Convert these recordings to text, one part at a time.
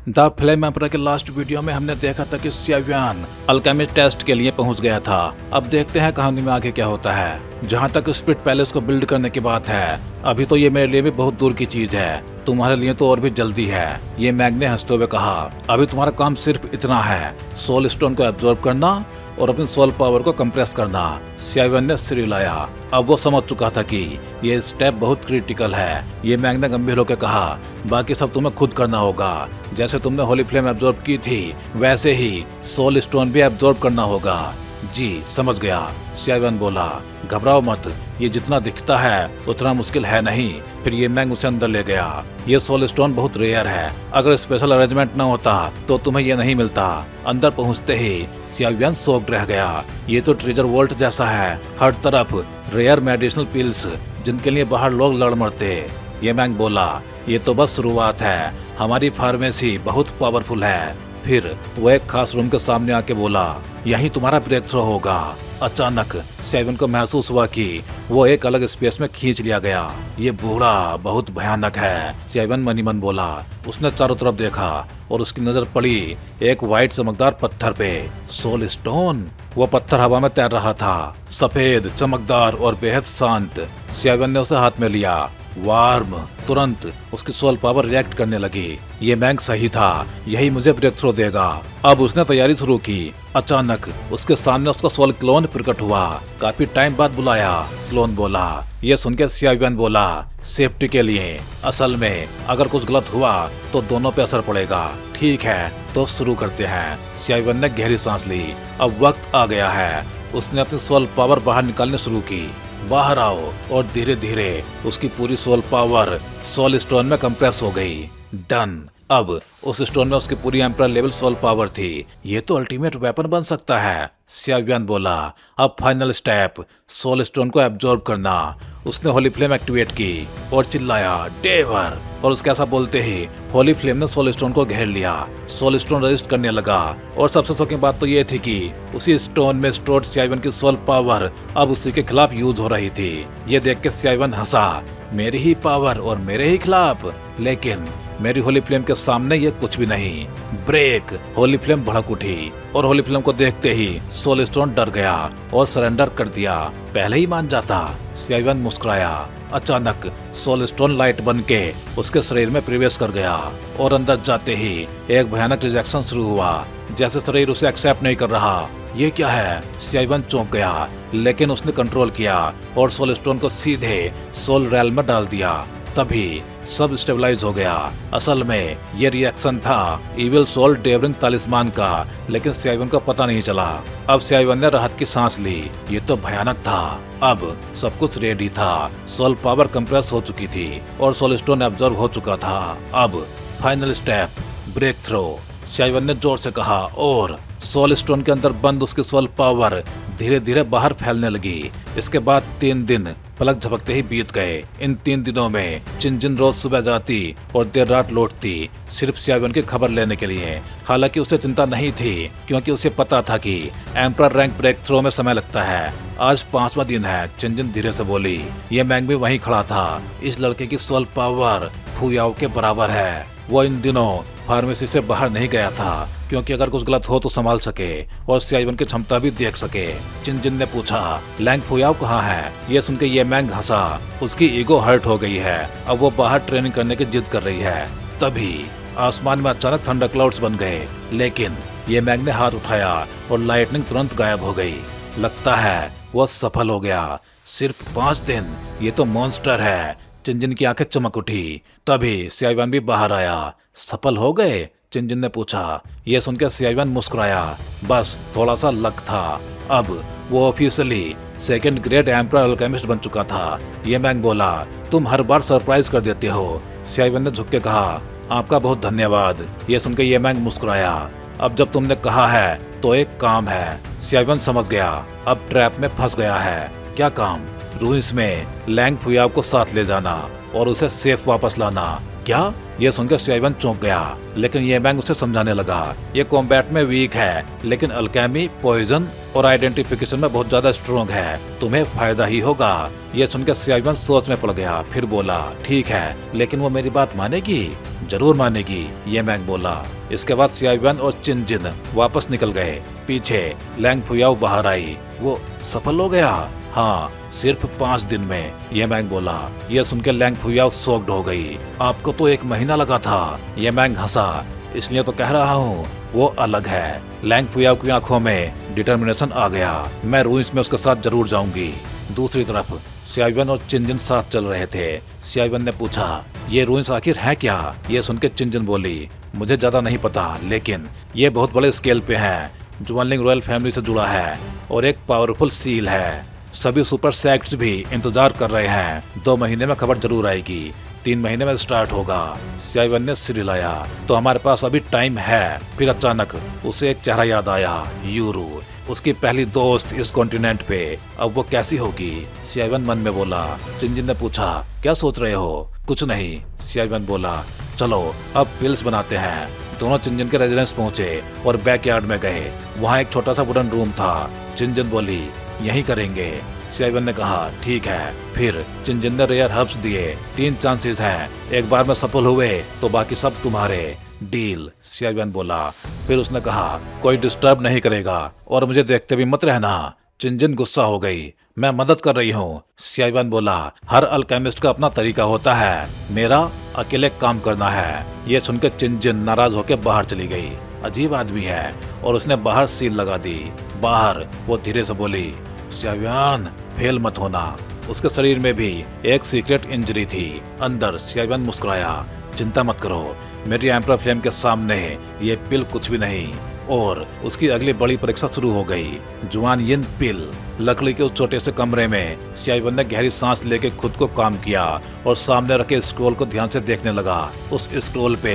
The flame emperor के last video में हमने देखा था कि सियावियन अल्केमिस्ट टेस्ट के लिए पहुंच गया था। अब देखते हैं कहानी में आगे क्या होता है। जहां तक स्पिरिट पैलेस को बिल्ड करने की बात है, अभी तो ये मेरे लिए भी बहुत दूर की चीज है, तुम्हारे लिए तो और भी जल्दी है। ये मैग ने हंसते हुए कहा, अभी तुम्हारा काम सिर्फ इतना है, सोल स्टोन को एब्जॉर्ब करना और अपनी सोल पावर को कंप्रेस करना। सियावियन ने सिर हिलाया। अब वो समझ चुका था कि ये स्टेप बहुत क्रिटिकल है। ये मैग ने गंभीर होकर कहा, बाकी सब तुम्हें खुद करना होगा। जैसे तुमने होली फ्लेम एब्जॉर्ब की थी, वैसे ही सोल स्टोन भी एब्जॉर्ब करना होगा। जी समझ गया, सियावियन बोला। घबराओ मत, ये जितना दिखता है उतना मुश्किल है नहीं। फिर ये मैंग उसे अंदर ले गया। ये सोल स्टोन बहुत रेयर है, अगर स्पेशल अरेंजमेंट न होता तो तुम्हें ये नहीं मिलता। अंदर पहुंचते ही सियावियन शॉक्ड रह गया। ये तो ट्रेजर वोल्ट जैसा है, हर तरफ रेयर मेडिसिनल पिल्स जिनके लिए बाहर लोग लड़ मरते। ये मैंग बोला, ये तो बस शुरुआत है, हमारी फार्मेसी बहुत पावरफुल है। फिर वो एक खास रूम के सामने आके बोला, यही तुम्हारा ब्रेक थ्रो होगा। अचानक सियावियन को महसूस हुआ कि वो एक अलग स्पेस में खींच लिया गया। ये बूढ़ा बहुत भयानक है, सियावियन मन ही मन बोला। उसने चारों तरफ देखा और उसकी नजर पड़ी एक वाइट चमकदार पत्थर पे। Soul stone. वो पत्थर हवा में तैर रहा था, सफेद, चमकदार और बेहद शांत। सियावियन ने उसे हाथ में लिया। वार्म। तुरंत उसकी सोल पावर रिएक्ट करने लगी। ये मैंग सही था, यही मुझे ब्रेक थ्रो देगा। अब उसने तैयारी शुरू की। अचानक उसके सामने उसका सोल क्लोन प्रकट हुआ। काफी टाइम बाद बुलाया, क्लोन बोला। ये सुनकर सियावियन बोला, सेफ्टी के लिए। असल में अगर कुछ गलत हुआ तो दोनों पे असर पड़ेगा। ठीक है तो शुरू करते हैं। सियावियन ने गहरी सांस ली। अब वक्त आ गया है। उसने अपनी सोल पावर बाहर निकालनी शुरू की। बाहर आओ। और धीरे धीरे उसकी पूरी सोल पावर सोल स्टोन में कंप्रेस हो गई। डन। अब उस स्टोन में उसकी पूरी एम्परर लेवल सोल पावर थी। ये तो अल्टीमेट वेपन बन सकता है, सियावियन बोला। अब फाइनल स्टेप, सोल स्टोन को एब्जॉर्ब करना। उसने होली फ्लेम एक्टिवेट की और चिल्लाया, डेवर। और उसके ऐसा बोलते ही होली फ्लेम ने सोल स्टोन को घेर लिया। सोल स्टोन रजिस्ट करने लगा। और सबसे शॉकिंग बात तो ये थी कि उसी स्टोन में स्टोर्ड सियावियन की सोल पावर अब उसी के खिलाफ यूज हो रही थी। ये देख के सियावियन हंसा, मेरी ही पावर और मेरे ही खिलाफ, लेकिन मेरी होली फ्लेम के सामने ये कुछ भी नहीं। ब्रेक। होली फ्लेम भड़क उठी और होली फ्लेम को देखते ही सोल स्टोन डर गया और सरेंडर कर दिया। पहले ही मान जाता, सियावियन मुस्कुराया। अचानक सोल स्टोन लाइट बन के उसके शरीर में प्रवेश कर गया और अंदर जाते ही एक भयानक रिजेक्शन शुरू हुआ, जैसे शरीर उसे एक्सेप्ट नहीं कर रहा। ये क्या है? सियावियन चौंक गया, लेकिन उसने कंट्रोल किया और सोल स्टोन को सीधे सोल रेल में डाल दिया। तभी सब स्टेबलाइज हो गया। असल में ये रिएक्शन था इविल सोल डेवरिंग तालिस्मान का, लेकिन सियावियन को पता नहीं चला। अब सियावियन ने राहत की सांस ली। ये तो भयानक था। अब सब कुछ रेडी था। सोल पावर कंप्रेस हो चुकी थी और सोल स्टोन एब्जॉर्ब हो चुका था। अब फाइनल स्टेप, ब्रेक थ्रो, सियावियन ने जोर से कहा और सोल स्टोन के अंदर बंद उसकी सोल पावर धीरे धीरे बाहर फैलने लगी। इसके बाद 3 दिन पलक झपकते ही बीत गए। इन 3 दिनों में चिनजिन रोज सुबह जाती और देर रात लौटती, सिर्फ सियावियन की खबर लेने के लिए। हालांकि उसे चिंता नहीं थी, क्योंकि उसे पता था कि एम्परर रैंक ब्रेक थ्रो में समय लगता है। आज 5वां दिन है, चिनजिन धीरे से बोली। ये मैंग भी वहीं खड़ा था। इस लड़के की सोल पावर फुयाओ के बराबर है। वो इन दिनों फार्मेसी से बाहर नहीं गया था, क्योंकि अगर कुछ गलत हो तो संभाल सके और सियावियन की क्षमता भी देख सके। चिनजिन ने पूछा, लैंग फुयाओ कहाँ है? ये सुनकर ये मैंग हंसा। उसकी ईगो हर्ट हो गई है। अब वो बाहर ट्रेनिंग करने की जिद कर रही है। तभी आसमान में अचानक थंडर क्लाउड्स बन गए, लेकिन ये मैंग ने हाथ उठाया और लाइटनिंग तुरंत गायब हो गई। लगता है वो सफल हो गया। सिर्फ 5 दिन, ये तो मॉन्स्टर है। चिनजिन की आंखें चमक उठी। तभी सियावियन भी बाहर आया। सफल हो गए? चिनजिन ने पूछा। यह सुनकर सियावियन मुस्कुराया। बस थोड़ा सा लक था। अब वो officially 2nd grade emperor alchemist बन चुका था। ये मैंग बोला, तुम हर बार सरप्राइज कर देते हो। सियावियन ने झुक के कहा, आपका बहुत धन्यवाद। ये सुनकर ये मैंग मुस्कुराया। अब जब तुमने कहा है तो एक काम है। सियावियन समझ गया, अब ट्रैप में फंस गया है। क्या काम? रूइंस में लैंग फुयाओ को साथ ले जाना और उसे सेफ वापस लाना। क्या? ये सुनकर सियावन चौंक गया, लेकिन ये बैंग उसे समझाने लगा ये कॉम्बैट में वीक है, लेकिन अल्केमी, पॉइजन और आइडेंटिफिकेशन में बहुत ज्यादा स्ट्रॉन्ग है, तुम्हें फायदा ही होगा। ये सुनकर सियावन सोच में पड़ गया, फिर बोला ठीक है, लेकिन वो मेरी बात मानेगी? जरूर मानेगी, ये बैंग बोला। इसके बाद सियावन और चिनजिन वापस निकल गए। पीछे लैंग फुयाओ बाहर आई। वो सफल हो गया? हाँ, सिर्फ 5 दिन में, ये मैंग बोला। यह सुनकर लैंग फुयाओ शॉक्ड हो गई। आपको तो 1 महीना लगा था, ये मैंग हंसा। इसलिए तो कह रहा हूँ वो अलग है। लैंग फुयाओ की आंखों में डिटर्मिनेशन आ गया। मैं रूइंस में उसके साथ जरूर जाऊंगी। दूसरी तरफ सियावन और चिनजिन साथ चल रहे थे। सियावन ने पूछा ये रूइंस आखिर है क्या? ये सुनकर चिनजिन बोली मुझे ज्यादा नहीं पता, लेकिन ये बहुत बड़े स्केल पे है। जुआनलिंग रॉयल फैमिली से जुड़ा है और एक पावरफुल सील है। सभी सुपर सेक्ट्स भी इंतजार कर रहे हैं। 2 महीने में खबर जरूर आएगी, 3 महीने में स्टार्ट होगा। सियावन ने सिर हिलाया। तो हमारे पास अभी टाइम है। फिर अचानक उसे एक चेहरा याद आया, यूरू, उसकी पहली दोस्त इस कॉन्टिनेंट पे। अब वो कैसी होगी? सियावन मन में बोला। चिनजिन ने पूछा क्या सोच रहे हो? कुछ नहीं, सियावन बोला। चलो अब पिल्स बनाते हैं। दोनों चिनजिन के रेजिडेंस पहुंचे और बैकयार्ड में गए। वहाँ एक छोटा सा वुडन रूम था। चिनजिन बोली यही करेंगे। सियावन ने कहा ठीक है। फिर चिनजिन ने रेयर हर्ब्स दिए। 3 चांसेस हैं, एक बार में सफल हुए तो बाकी सब तुम्हारे। डील, सियावन बोला। फिर उसने कहा कोई डिस्टर्ब नहीं करेगा और मुझे देखते भी मत रहना। चिनजिन गुस्सा हो गई। मैं मदद कर रही हूँ, सियावन बोला। हर अल्केमिस्ट का अपना तरीका होता है, मेरा अकेले काम करना है। ये सुनकर चिनजिन नाराज होकर बाहर चली गई। अजीब आदमी है। और उसने बाहर सील लगा दी। बाहर वो धीरे से बोली सियावन फेल मत होना। उसके शरीर में भी एक सीक्रेट इंजरी थी। अंदर सियावन मुस्कुराया। चिंता मत करो, मेरी एम्परर फ्लेम के सामने ये पिल कुछ भी नहीं। और उसकी अगली बड़ी परीक्षा शुरू हो गई, जुआनयिन पिल। लकड़ी के उस छोटे से कमरे में सियावन ने गहरी सांस लेके खुद को काम किया और सामने रखे स्क्रॉल को ध्यान से देखने लगा। उस स्क्रॉल पे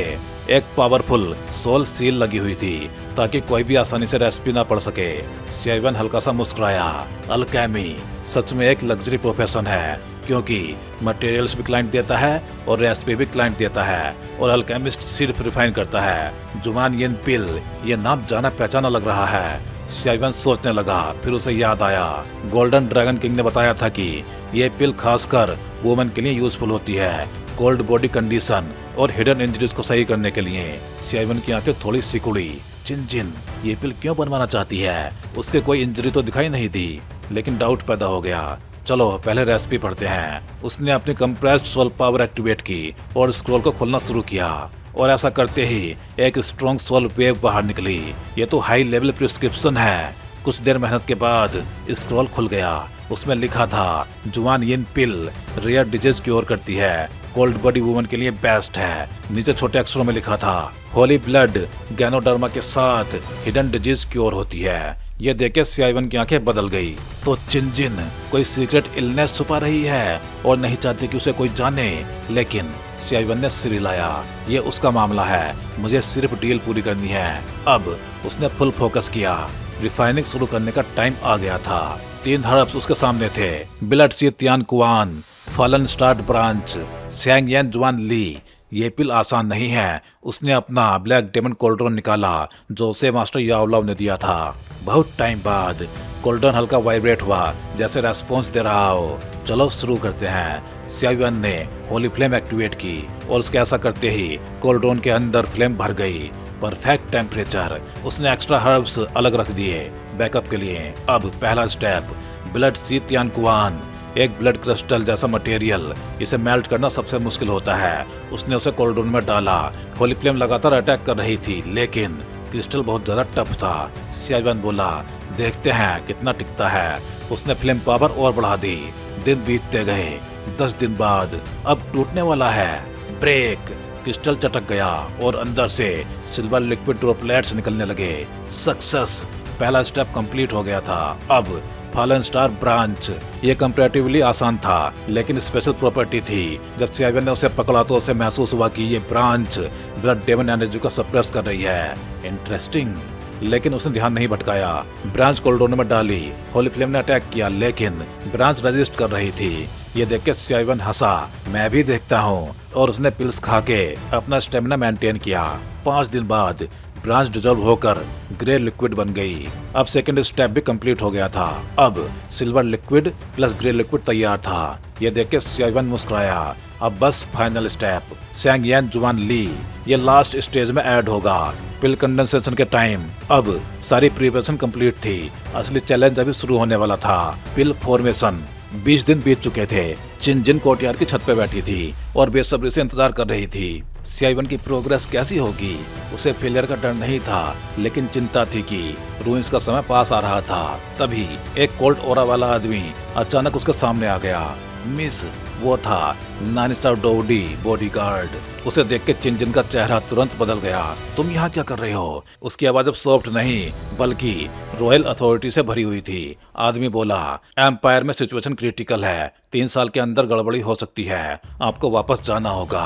एक पावरफुल सोल सील लगी हुई थी ताकि कोई भी आसानी से रेसिपी ना पढ़ सके। सियावन हल्का सा मुस्कुराया। अल्केमी सच में एक लग्जरी प्रोफेशन है, क्योंकि मटेरियल्स भी क्लाइंट देता है और रेसिपी भी क्लाइंट देता है, और अल्केमिस्ट सिर्फ रिफाइन करता है। जुआनयिन पिल, ये नाम जाना पहचाना लग रहा है। सियावन सोचने लगा। फिर उसे याद आया गोल्डन ड्रैगन किंग ने बताया था कि ये पिल खासकर वुमेन के लिए यूजफुल होती है, कोल्ड बॉडी कंडीशन और हिडन इंजरीज को सही करने के लिए। सियावन की आंखें थोड़ी सिकुड़ी। चिनजिन ये पिल क्यों बनवाना चाहती है? उसके कोई इंजरी तो दिखाई नहीं दी, लेकिन डाउट पैदा हो गया। चलो पहले रेसिपी पढ़ते हैं। उसने अपनी कंप्रेस्ड सोल पावर एक्टिवेट की और स्क्रॉल को खोलना शुरू किया, और ऐसा करते ही एक स्ट्रॉन्ग सोल वेव बाहर निकली। ये तो हाई लेवल प्रिस्क्रिप्शन है। कुछ देर मेहनत के बाद स्क्रॉल खुल गया। उसमें लिखा था जुआनयिन पिल रेयर डिजीज क्योर करती है, कोल्ड बॉडी वुमन के लिए बेस्ट है। नीचे छोटे अक्षरों में लिखा था होली ब्लड गैनोडर्मा के साथ हिडन डिजीज क्योर होती है। ये देखे सियावन की आंखें बदल गई। तो चिनजिन कोई सीक्रेट इलनेस छुपा रही है और नहीं चाहती कि उसे कोई जाने। लेकिन सियावन ने सिर हिलाया। ये उसका मामला है, मुझे सिर्फ डील पूरी करनी है। अब उसने फुल फोकस किया। रिफाइनिंग शुरू करने का टाइम आ गया था। 3 हर्ब्स उसके सामने थे, ब्लड सी तियान कुआन, फलन स्टार्ट ब्रांच, सैंगयन जुआन ली। ये पिल आसान नहीं है। उसने अपना ब्लैक डेमन कोल्ड्रोन निकाला जो उसे मास्टर याओलाओ ने दिया था। बहुत टाइम बाद कोल्ड्रोन हल्का वाइब्रेट हुआ, जैसे रेस्पॉन्स दे रहा हो। चलो शुरू करते हैं। सियावन ने होली फ्लेम एक्टिवेट की और उसके ऐसा करते ही कोल्ड्रोन के अंदर फ्लेम भर गई। Perfect temperature. उसने एक्स्ट्रा हर्ब्स अलग रख दिए बैकअप के लिए। अब पहला स्टेप, ब्लड सी तियान कुआन, एक ब्लड क्रिस्टल जैसा मटेरियल। इसे मेल्ट करना सबसे मुश्किल होता है। उसने उसे कोल्ड्रोन में डाला। होली फ्लेम लगातार अटैक कर रही थी, लेकिन क्रिस्टल बहुत ज्यादा टफ था। सियावन बोला देखते हैं कितना टिकता है। उसने फ्लेम पावर और बढ़ा दी। दिन बीतते गए। 10 दिन बाद अब टूटने वाला है। ब्रेक। क्रिस्टल चटक गया और अंदर से सिल्वर लिक्विड ड्रॉपलेट्स निकलने लगे। सक्सेस। पहला स्टेप कंप्लीट हो गया था। अब फॉलन स्टार ब्रांच। ये कंपैरेटिवली आसान था, लेकिन स्पेशल प्रॉपर्टी थी। जब सियावन ने उसे पकड़ा तो उसे महसूस हुआ कि ये ब्रांच ब्लड डेमन एनर्जी को सप्रेस कर रही है। इंटरेस्टिंग। लेकिन उसने ध्यान नहीं भटकाया। ब्रांच कोल्ड्रोन में डाली। होली फ्लेम ने अटैक किया, लेकिन ब्रांच रेजिस्ट कर रही थी। ये देख के सियावन हंसा, मैं भी देखता हूँ, और उसने पिल्स खा के अपना स्टेमिना मेंटेन किया। 5 दिन बाद ब्रांच डिजोल्व होकर ग्रे लिक्विड बन गई। अब सेकंड स्टेप भी कंप्लीट हो गया था। अब silver liquid plus grey liquid तैयार था। ये देख के सियावन मुस्कुराया। अब बस फाइनल स्टेप सैंग यान जुआन ली, ये लास्ट स्टेज में ऐड होगा। पिल कंडेंसेशन के टाइम अब सारी प्रिपरेशन कंप्लीट थी। असली चैलेंज अभी शुरू होने वाला था। पिल फॉर्मेशन। 20 दिन बीत चुके थे। चिनजिन कोर्टयार्ड की छत पे बैठी थी और बेसब्री से इंतजार कर रही थी। सियावन की प्रोग्रेस कैसी होगी। उसे फेलियर का डर नहीं था, लेकिन चिंता थी कि रूइंस का समय पास आ रहा था। तभी एक कोल्ड ओरा वाला आदमी अचानक उसके सामने आ गया। मिस, वो था नानिस्टार डोडी बॉडीगार्ड। उसे देख के चिनजिन का चेहरा तुरंत बदल गया। तुम यहाँ क्या कर रहे हो? उसकी आवाज अब सॉफ्ट नहीं बल्कि रॉयल अथॉरिटी से भरी हुई थी। आदमी बोला, एम्पायर में सिचुएशन क्रिटिकल है। 3 साल के अंदर गड़बड़ी हो सकती है। आपको वापस जाना होगा।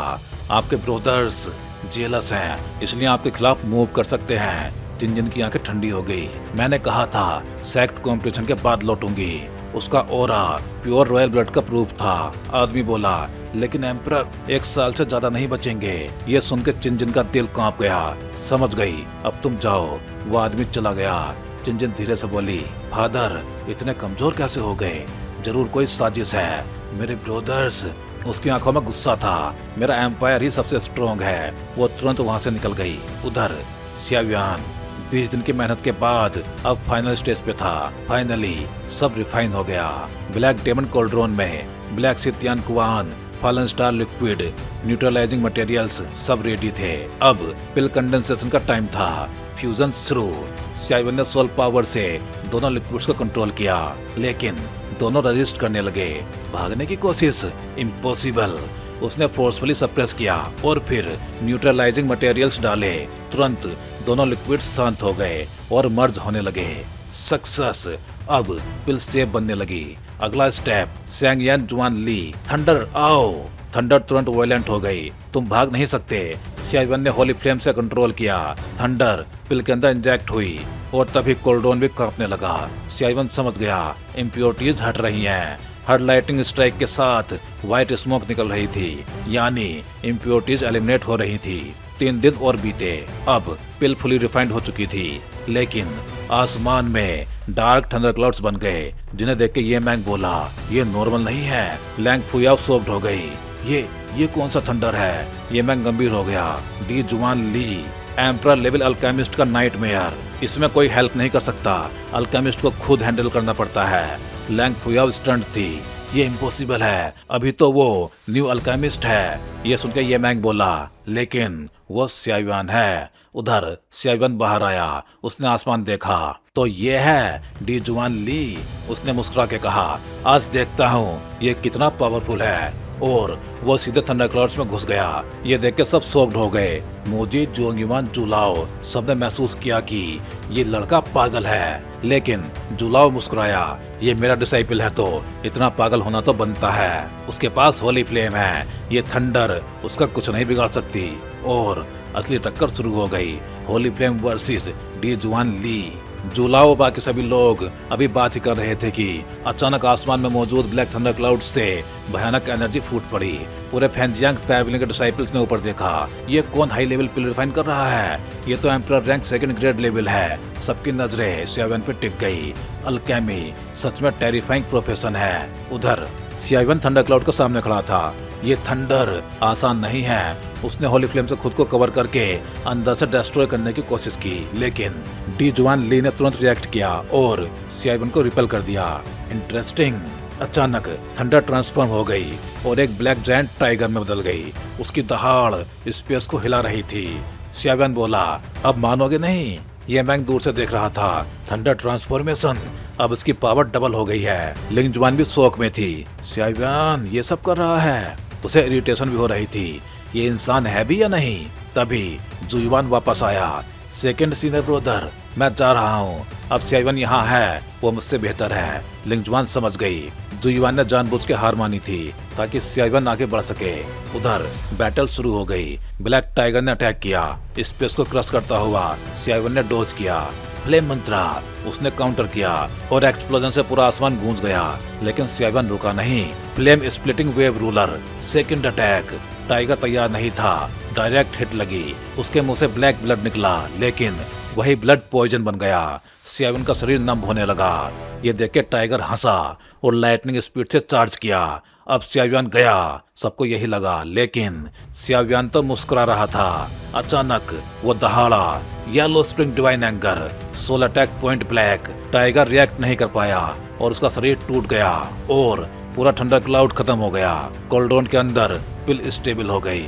आपके ब्रोदर्स जेलस हैं, इसलिए आपके खिलाफ मूव कर सकते हैं। चिनजिन की आंखें ठंडी हो गई। मैंने कहा था सेक्ट कॉम्पिटिशन के बाद लौटूंगी। उसका ओरा प्योर रॉयल ब्लड का प्रूफ था। आदमी बोला, लेकिन एम्परर 1 साल से ज्यादा नहीं बचेंगे। ये सुनकर चिनजिन का दिल कांप गया। समझ गई, अब तुम जाओ। वो आदमी चला गया। चिनजिन धीरे से बोली, फादर इतने कमजोर कैसे हो गए? जरूर कोई साजिश है। मेरे ब्रोदर्स। उसकी आंखों में गुस्सा था। मेरा एम्पायर ही सबसे स्ट्रॉन्ग है। वो तुरंत वहां से निकल गई। उधर सियाव्यान 20 दिन की मेहनत के बाद अब फाइनल स्टेज पे था। फाइनली सब रिफाइन हो गया। ब्लैक डेमन कोल्ड्रोन में ब्लैक सितियान कुआन, fallen star liquid, neutralizing materials सब रेडी थे। अब पिल कंडेंसेशन का टाइम था। फ्यूजन शुरू। सियावन ने सोल पावर से दोनों लिक्विड्स को कंट्रोल किया, लेकिन दोनों रजिस्ट करने लगे। भागने की कोशिश इम्पॉसिबल। उसने फोर्सफुली सप्रेस किया और फिर न्यूट्रलाइजिंग मटेरियल्स डाले। तुरंत दोनों लिक्विड्स शांत हो गए और मर्ज होने लगे। सक्सेस। अब पिल सेफ बनने लगी। अगला स्टेप सैंग यान जुआन ली, थंडर आओ। थंडर तुरंत वायलेंट हो गई। तुम भाग नहीं सकते। सियावन ने होली फ्लेम से कंट्रोल किया। थंडर पिल के अंदर इंजेक्ट हुई और तभी कोल्डोन भी कांपने लगा। सियावन समझ गया इम्प्योरिटीज हट रही हैं। हर लाइटिंग स्ट्राइक के साथ व्हाइट स्मोक निकल रही थी, यानी इम्प्योरिटीज एलिमिनेट हो रही थी। 3 दिन और बीते। अब पिल फुली रिफाइंड हो चुकी थी, लेकिन आसमान में डार्क थंडर क्लाउड्स बन गए, जिन्हें देख के ये मैंग बोला, ये नॉर्मल नहीं है। लैंग फुयाव सोक्ड हो गई। ये कौन सा थंडर है? ये मैंग गंभीर हो गया। डी जुआन ली, एम्परर लेवल अल्केमिस्ट का नाइटमेयर। इसमें कोई हेल्प नहीं कर सकता। अल्केमिस्ट को खुद हैंडल करना पड़ता है। लैंग फुयाव स्टंट थी। ये इम्पॉसिबल है। अभी तो वो न्यू अल्केमिस्ट है। ये सुनकर ये मैंग बोला, लेकिन वो सियावन है। उधर सियावन बाहर आया। उसने आसमान देखा तो ये है डी जुआन ली। उसने मुस्कुरा के कहा, आज देखता हूँ ये कितना पावरफुल है। और वो सीधे थंडर क्लाउड्स में घुस गया। ये देख के सब शॉक्ड हो गए। मोजी, जोंगयुआन, जुलाओ सबने महसूस किया कि ये लड़का पागल है, लेकिन जुलाओ मुस्कुराया। ये मेरा डिसाइपल है तो इतना पागल होना तो बनता है। उसके पास होली फ्लेम है। ये थंडर उसका कुछ नहीं बिगाड़ सकती। और असली टक्कर शुरू हो गई। होली फ्लेम वर्सेस डी जुआन ली। जुलाओ बाकी सभी लोग अभी बात ही कर रहे थे कि अचानक आसमान में मौजूद ब्लैक थंडर क्लाउड से भयानक एनर्जी फूट पड़ी। पूरे फैंजियांग पैवेलियन के डिसाइपल्स ने ऊपर देखा। ये कौन हाई लेवल पिल रिफाइन कर रहा है? ये तो emperor rank 2nd grade level है। सबकी नजरें सियावन पे टिक गई। अल्केमी सच में टेरिफाइंग प्रोफेशन है। उधर सियावन थंडर क्लाउड के सामने खड़ा था। ये थंडर आसान नहीं है। उसने होली फ्लेम से खुद को कवर करके अंदर से डिस्ट्रॉय करने की कोशिश की, लेकिन डी जुआन ली ने तुरंत रिएक्ट किया और सियावन को रिपेल कर दिया। इंटरेस्टिंग। अचानक थंडर ट्रांसफॉर्म हो गई और एक ब्लैक जायंट टाइगर में बदल गई। उसकी दहाड़ स्पेस को हिला रही थी। सियावन बोला, अब मानोगे नहीं? ये मैंग दूर से देख रहा था। Thunder transformation. अब इसकी पावर डबल हो गई है। लिंग जुआन भी शौक में थी। सियावन ये सब कर रहा है। उसे इरिटेशन भी हो रही थी। ये इंसान है भी या नहीं? तभी जुयुआन वापस आया। 2nd सीनियर ब्रदर, मैं जा रहा हूँ। अब सियावन यहाँ है, वो मुझसे बेहतर है। लिंगजुआन समझ गई जुयुआन ने जानबूझ के हार मानी थी ताकि सियावन आगे बढ़ सके। उधर बैटल शुरू हो गई। ब्लैक टाइगर ने अटैक किया। स्पेस को क्रश करता हुआ सियावन ने डोज किया। फ्लेम मंत्रा उसने काउंटर किया और एक्सप्लोजन से पूरा आसमान गूंज गया, लेकिन सियावन रुका नहीं। Flame splitting wave ruler second attack. Tiger तैयार नहीं था। डायरेक्ट हिट लगी। उसके मुंह से ब्लैक ब्लड निकला, लेकिन वही ब्लड पॉइजन बन गया। सियावन का शरीर नम होने लगा। ये देख के टाइगर हंसा और लाइटनिंग स्पीड से चार्ज किया। अब सियावन गया। सबको यही लगा, लेकिन सियावन तो मुस्कुरा रहा था। अचानक वो दहाड़ा। Yellow spring divine anger, soul attack point black. Tiger react नहीं कर पाया और उसका शरीर टूट गया और पूरा ठंडा क्लाउड खत्म हो गया। कोल्डोन के अंदर पिल स्टेबल हो गई।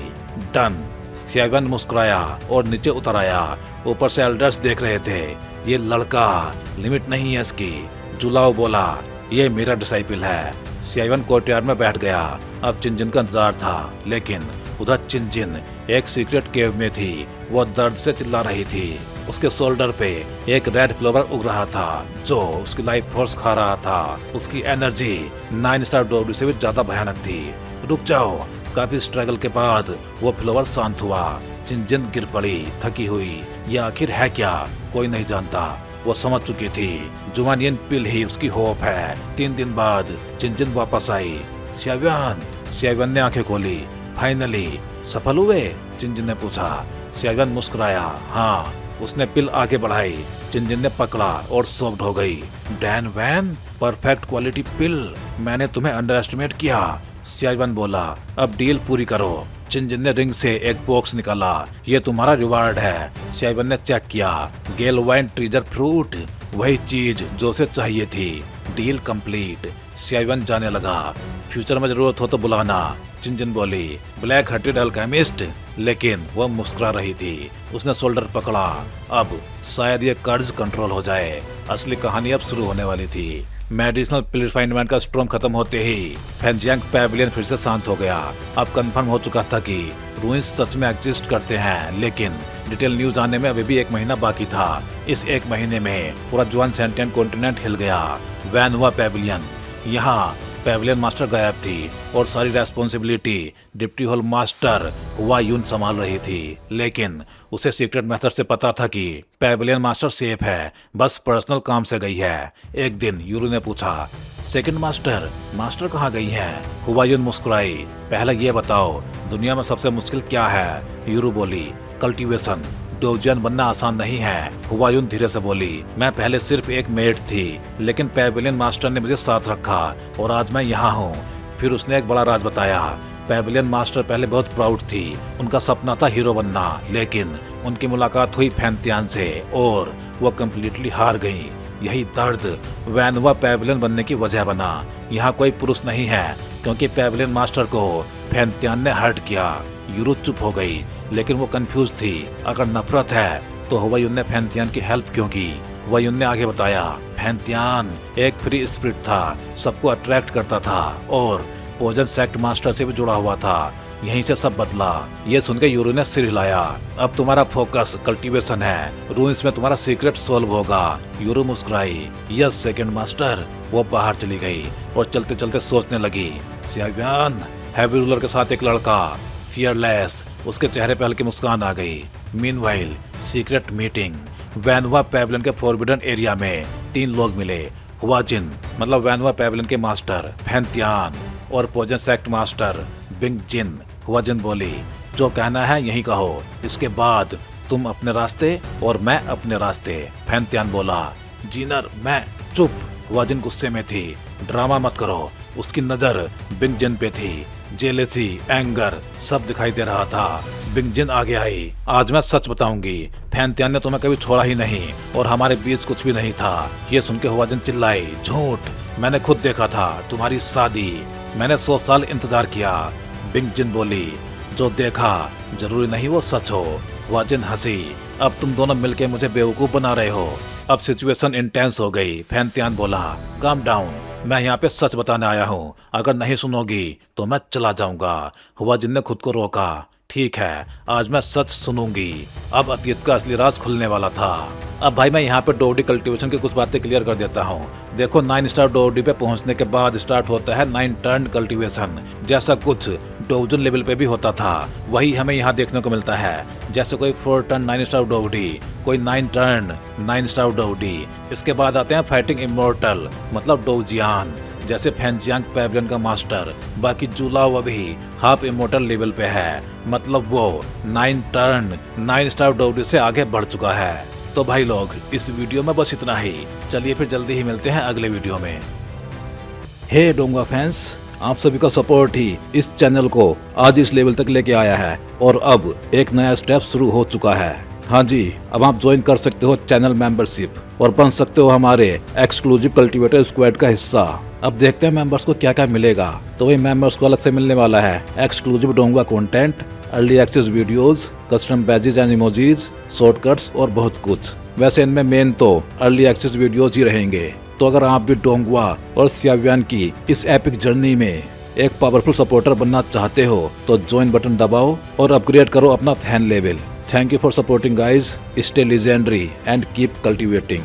डन। सियावन मुस्कुराया और नीचे उतर आया। ऊपर से एल्डर्स देख रहे थे। ये लड़का लिमिट नहीं है इसकी। जुलाओ बोला, ये मेरा डिसाइपल है। सियावन कोर्टयार्ड में बैठ गया। अब चिनजिन का इंतजार था, लेकिन उधर चिनजिन एक सीक्रेट केव में थी। वो दर्द से चिल्ला रही थी। उसके शोल्डर पे एक रेड फ्लावर उग रहा था जो उसकी लाइफ फोर्स खा रहा था। उसकी एनर्जी 9 स्टार डॉग से भी ज्यादा भयानक थी। रुक जाओ। काफी स्ट्रगल के बाद वो फ्लावर शांत हुआ। चिनजिन गिर पड़ी थकी हुई। ये आखिर है क्या, कोई नहीं जानता। वो समझ चुकी थी जुमानियन पिल ही उसकी होप है। 3 दिन बाद चिनजिन वापस आई। सियावन ने आंखें खोली। फाइनली सफल हुए? चिनजिन ने पूछा। सियावन मुस्कुराया। हाँ। उसने पिल आगे बढ़ाई। चिनजिन ने पकड़ा और सॉफ्ट हो गई। डैन वैन, परफेक्ट क्वालिटी पिल। मैंने तुम्हें अंडर एस्टिमेट किया। सियावन बोला, अब डील पूरी करो। चिनजिन ने रिंग से एक बॉक्स निकाला। ये तुम्हारा रिवार्ड है। सियावन ने चेक किया। गेलवाइन ट्रीजर फ्रूट, वही चीज जो उसे चाहिए थी। Deal complete. सियावन जाने लगा। फ्यूचर में जरूरत हो तो बुलाना, चिनजिन बोली। Black hearted alchemist. लेकिन वह मुस्कुरा रही थी। उसने शोल्डर पकड़ा। अब शायद ये कर्ज कंट्रोल हो जाए। असली कहानी अब शुरू होने वाली थी। मेडिसिनल प्यूरिफाइनमेंट का स्ट्रॉम खत्म होते ही फेंजियांग पैविलियन फिर से शांत हो गया। अब कंफर्म हो चुका था कि रूइंस सच में एग्जिस्ट करते हैं, लेकिन डिटेल न्यूज आने में अभी भी 1 महीना बाकी था। इस 1 महीने में पूरा जुआन सेंटिएंट कॉन्टिनेंट हिल गया। वैन हुआ पैविलियन। यहाँ पैविलियन मास्टर गायब थी और सारी रेस्पॉन्सिबिलिटी डिप्टी होल मास्टर हुआ यून संभाल रही थी। लेकिन उसे सीक्रेट मेथड से पता था कि पैविलियन मास्टर सेफ है, बस पर्सनल काम से गई है। एक दिन यूरू ने पूछा, सेकंड मास्टर कहाँ गई हैं? हुआ यून मुस्कुराई। पहले ये बताओ, दुनिया में सबसे मुश्किल क्या है? यूरू बोली, कल्टीवेशन। डोजियन बनना आसान नहीं है। हुवायून धीरे से बोली, मैं पहले सिर्फ एक मेड थी, लेकिन पैविलियन मास्टर ने मुझे साथ रखा और आज मैं यहाँ हूँ। फिर उसने एक बड़ा राज बताया। पैविलियन मास्टर पहले बहुत प्राउड थी। उनका सपना था हीरो बनना, लेकिन उनकी मुलाकात हुई फैंतियान से और वो कम्प्लीटली हार गई। यही दर्द वैनवा पैविलियन बनने की वजह बना। यहाँ कोई पुरुष नहीं है क्योंकि पैविलियन मास्टर को फैंतियान ने हर्ट किया। यूरू चुप हो गई, लेकिन वो कंफ्यूज थी। अगर नफरत है तो हुवायून ने फैंतियान की हेल्प क्यों की? हुवायून ने आगे बताया, फैंतियान एक फ्री स्पिरिट था, सबको अट्रैक्ट करता था और पोजन सेक्ट मास्टर से भी जुड़ा हुआ था। यहीं से सब बदला। ये सुनकर यूरू ने सिर हिलाया। अब तुम्हारा फोकस कल्टीवेशन है, रूइंस में तुम्हारा सीक्रेट सोल्व होगा। यूरू मुस्कुराई। Yes second master. वो बाहर चली गई और चलते चलते सोचने लगी, सियाव्यान, हैवी रूलर के साथ एक लड़का, फियरलेस। उसके चेहरे पे हल्की मुस्कान आ गई। मीनवाइल सीक्रेट मीटिंग वैनवा पैविलियन के फॉरबिडन एरिया में 3 लोग मिले। हुआजिन मतलब वैनवा पैविलियन के मास्टर फैंतियान और पोजन सेक्ट मास्टर बिंग जिन। हुआजिन बोली, जो कहना है यही कहो, इसके बाद तुम अपने रास्ते और मैं अपने रास्ते। फैंतियान बोला, जीनर मैं। चुप। हुआजिन गुस्से में थी। ड्रामा मत करो। उसकी नजर बिंग जिन पे थी। जेलेसी, एंगर सब दिखाई दे रहा था। बिंग जिन आगे आई। आज मैं सच बताऊंगी, फैंतियान ने तुम्हें कभी छोड़ा ही नहीं और हमारे बीच कुछ भी नहीं था। ये सुन के हुआजिन चिल्लाई, झूठ, मैंने खुद देखा था तुम्हारी शादी। मैंने 100 साल इंतजार किया। बिंग जिन बोली, जो देखा जरूरी नहीं वो सच हो। हुआजिन हंसी, अब तुम दोनों मिलके मुझे बेवकूफ बना रहे हो। अब सिचुएशन इंटेंस हो गई। फैंतियान बोला, काम डाउन, मैं यहाँ पे सच बताने आया हूँ, अगर नहीं सुनोगी तो मैं चला जाऊंगा। हुआजिन ने खुद को रोका। ठीक है, आज मैं सच सुनूंगी। अब अतीत का असली राज खुलने वाला था। अब भाई मैं यहाँ पे डोडी कल्टीवेशन की कुछ बातें क्लियर कर देता हूँ। देखो 9 स्टार डोडी पे पहुँचने के बाद स्टार्ट होता है 9 टर्न कल्टीवेशन, जैसा कुछ डिवीजन लेवल पे भी होता था वही हमें यहाँ देखने को मिलता है। जैसे कोई 4 टर्न 9 स्टार डोडी, कोई 9 टर्न 9 स्टार डोडी। इसके बाद आते हैं फाइटिंग इमोर्टल मतलब डोजियान, जैसे फैंजियांग पैविलियन का मास्टर। बाकी जुलाओ अभी हाफ इमोर्टल लेवल पे है, मतलब वो 9 टर्न 9 स्टार डोडी से आगे बढ़ चुका है। तो भाई लोग इस वीडियो में बस इतना ही, चलिए फिर जल्दी ही मिलते हैं अगले वीडियो में। हे डोंगा फैंस, आप सभी का सपोर्ट ही इस चैनल को आज इस लेवल तक लेके आया है और अब एक नया स्टेप शुरू हो चुका है। हाँ जी, अब आप ज्वाइन कर सकते हो चैनल मेंबरशिप और बन सकते हो हमारे एक्सक्लूसिव कल्टीवेटर स्क्वाड का हिस्सा। अब देखते हैं मेंबर्स को क्या क्या मिलेगा। तो वही मेंबर्स को अलग से मिलने वाला है एक्सक्लूसिव डोंगा content, early access videos, custom badges and emojis, shortcuts और बहुत कुछ। वैसे इनमें मेन तो अर्ली एक्सेस वीडियोज ही रहेंगे। तो अगर आप भी डोंगवा और सियाव्यान की इस एपिक जर्नी में एक पावरफुल सपोर्टर बनना चाहते हो तो ज्वाइन बटन दबाओ और अपग्रेड करो अपना fan level. Thank you for supporting guys, stay legendary and keep cultivating.